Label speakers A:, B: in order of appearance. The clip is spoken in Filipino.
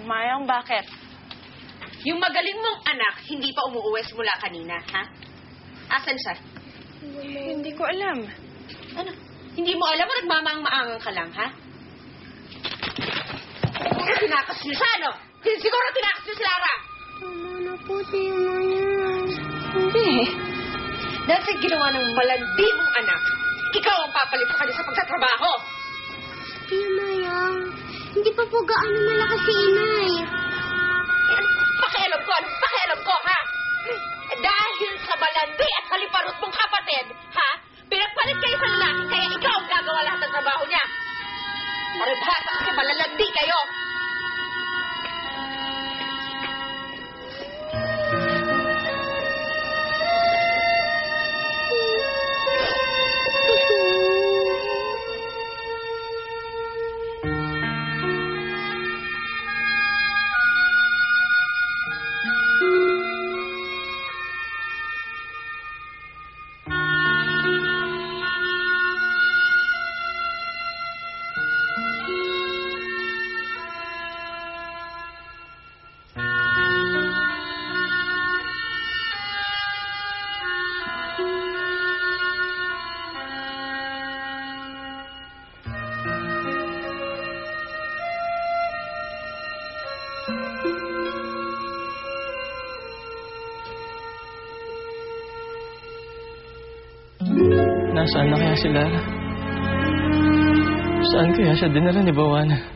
A: Mayang, bakit?
B: Yung magaling mong anak, hindi pa umuuwi mula kanina, ha? Asan siya?
A: Hindi ko alam.
B: Ano? Hindi mo alam o nagmamaang-maangang ka lang, ha? Siguro tinakas niyo siya, no? Siguro tinakas niyo si Lara!
C: Tama na po, Tina yan.
B: Hindi. Dahil sa ginawa ng malandi mong anak, ikaw ang papalit sa kanya sa pagtatrabaho.
C: Tina yan. Hindi pa po gaano malakas si Inay.
B: Pakialam ko, anong pakialam ko, ha? Dahil sa malandi at haliparot mong kapatid, ha? Pinagpalit kayo sa lalaki, kaya ikaw ang gagawa lahat ng trabaho niya. Paribhasa kasi malalandi kayo.
D: Nasaan na kaya si Lara? Saan kaya siya dinala ni Bawana?